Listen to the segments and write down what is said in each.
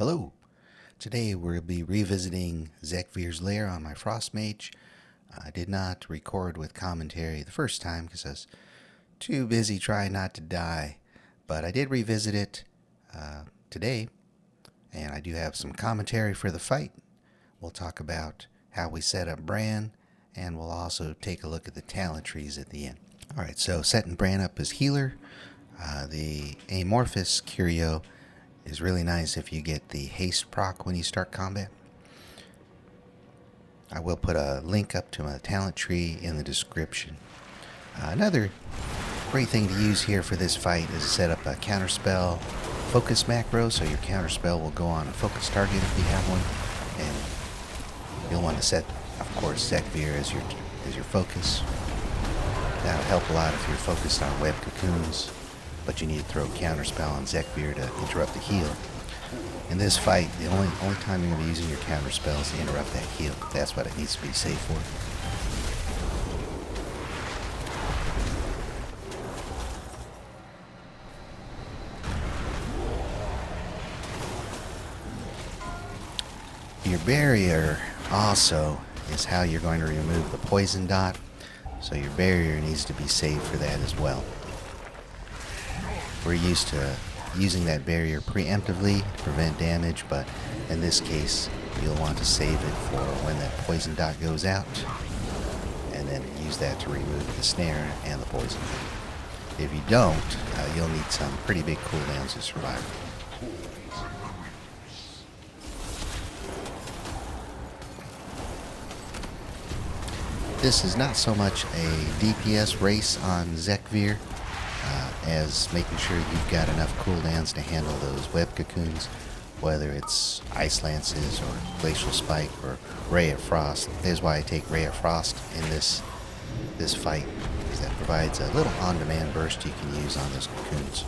Hello! Today we'll be revisiting Zekvir's Lair on my Frost Mage. I did not record with commentary the first time because I was too busy trying not to die, but I did revisit it today, and I do have some commentary for the fight. We'll talk about how we set up Bran, and we'll also take a look at the talent trees at the end. Alright, so setting Bran up as healer. The Amorphous Curio is really nice if you get the haste proc when you start combat. I will put a link up to my talent tree in the description. Another great thing to use here for this fight is to set up a counterspell focus macro, so your counterspell will go on a focus target if you have one, and you'll want to set, of course, Zekvir as your focus. That'll help a lot if you're focused on web cocoons, but you need to throw counterspell on Zekvir to interrupt the heal. In this fight, the only time you're going to be using your counterspell is to interrupt that heal. That's what it needs to be safe for. Your barrier also is how you're going to remove the poison dot, so your barrier needs to be saved for that as well. We're used to using that barrier preemptively to prevent damage, but in this case you'll want to save it for when that poison dot goes out, and then use that to remove the snare and the poison. If you don't, you'll need some pretty big cooldowns to survive. This is not so much a DPS race on Zekvir as making sure you've got enough cooldowns to handle those web cocoons, whether it's Ice Lances or Glacial Spike or Ray of Frost. That is why I take Ray of Frost in this fight, because that provides a little on-demand burst you can use on those cocoons.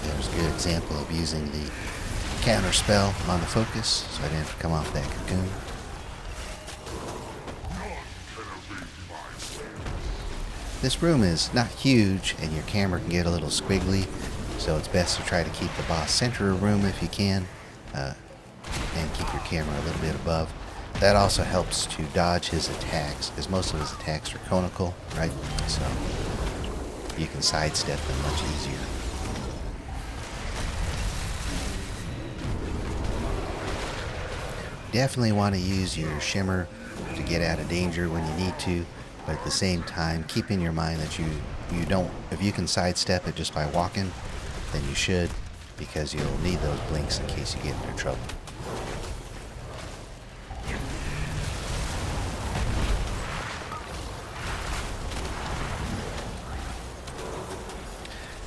There's a good example of using the counter spell on the focus, so I didn't have to come off that cocoon. This room is not huge, and your camera can get a little squiggly, so it's best to try to keep the boss center of the room if you can, and keep your camera a little bit above. That also helps to dodge his attacks, because most of his attacks are conical, right? So you can sidestep them much easier. Definitely want to use your shimmer to get out of danger when you need to, but at the same time keep in your mind that you don't, if you can sidestep it just by walking, then you should, because you'll need those blinks in case you get into trouble.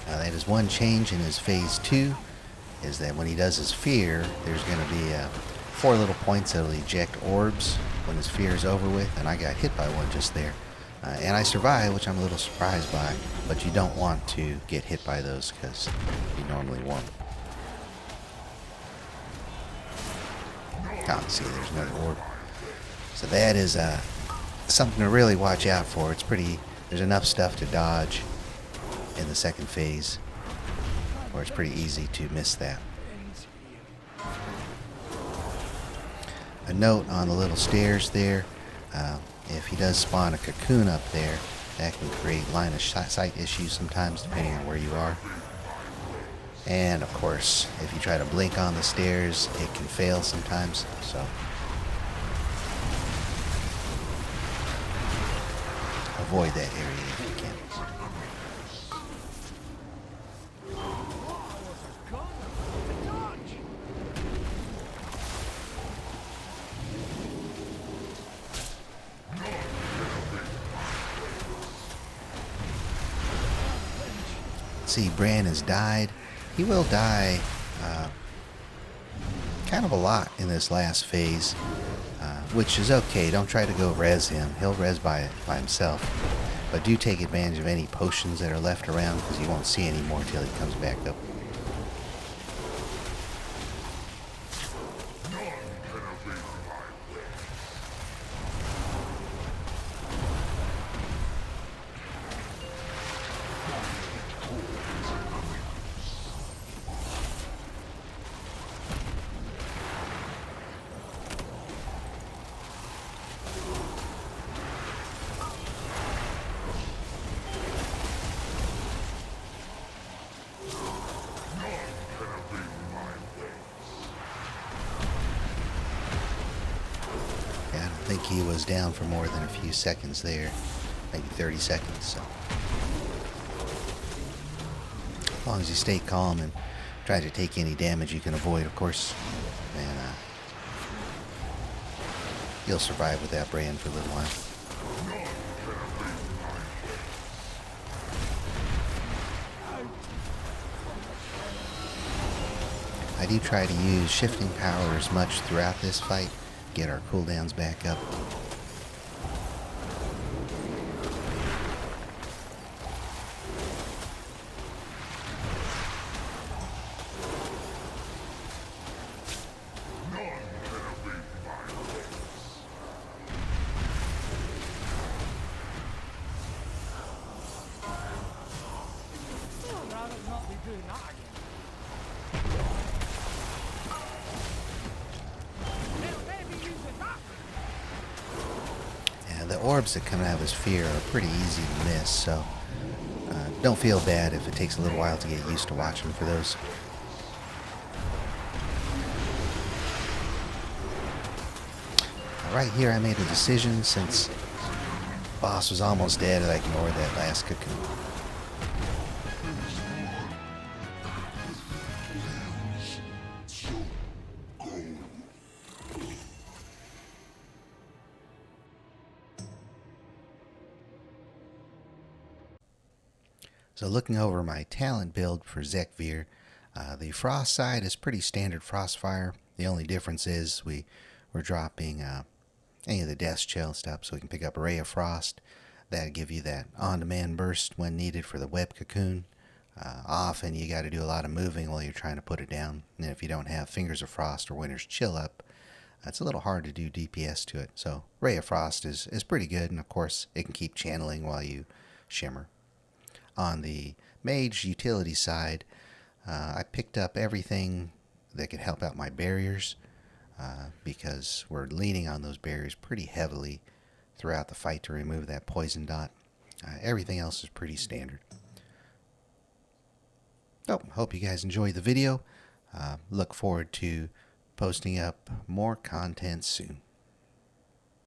Now that is one change in his phase 2, is that when he does his fear, there's going to be 4 little points that'll eject orbs when his fear is over with, and I got hit by one just there. And I survived, which I'm a little surprised by, but you don't want to get hit by those because you normally won't. Oh, see, there's another orb. So that is something to really watch out for. It's there's enough stuff to dodge in the second phase, where it's pretty easy to miss that. A note on the little stairs there, if he does spawn a cocoon up there, that can create line of sight issues sometimes depending on where you are. And of course, if you try to blink on the stairs, it can fail sometimes, so avoid that area if you can. See, Bran has died. He will die kind of a lot in this last phase, which is okay. Don't try to go res him. He'll res by himself. But do take advantage of any potions that are left around, because you won't see any more till he comes back up. I think he was down for more than a few seconds there, maybe 30 seconds. So as long as you stay calm and try to take any damage you can avoid, of course, and you'll survive with that brand for a little while. I do try to use shifting power as much throughout this fight, get our cooldowns back up. The orbs that come out of his fear are pretty easy to miss, so don't feel bad if it takes a little while to get used to watching for those. Right here I made a decision, since boss was almost dead, I ignored that last cocoon. So looking over my talent build for Zekvir, the frost side is pretty standard frostfire. The only difference is we're dropping any of the death shell stuff, so we can pick up a ray of frost. That'll give you that on-demand burst when needed for the web cocoon. Often you got to do a lot of moving while you're trying to put it down, and if you don't have fingers of frost or winter's chill up, it's a little hard to do DPS to it. So ray of frost is pretty good, and of course it can keep channeling while you shimmer. On the Mage utility side, I picked up everything that could help out my barriers, because we're leaning on those barriers pretty heavily throughout the fight to remove that poison dot. Everything else is pretty standard. So, hope you guys enjoyed the video. Look forward to posting up more content soon.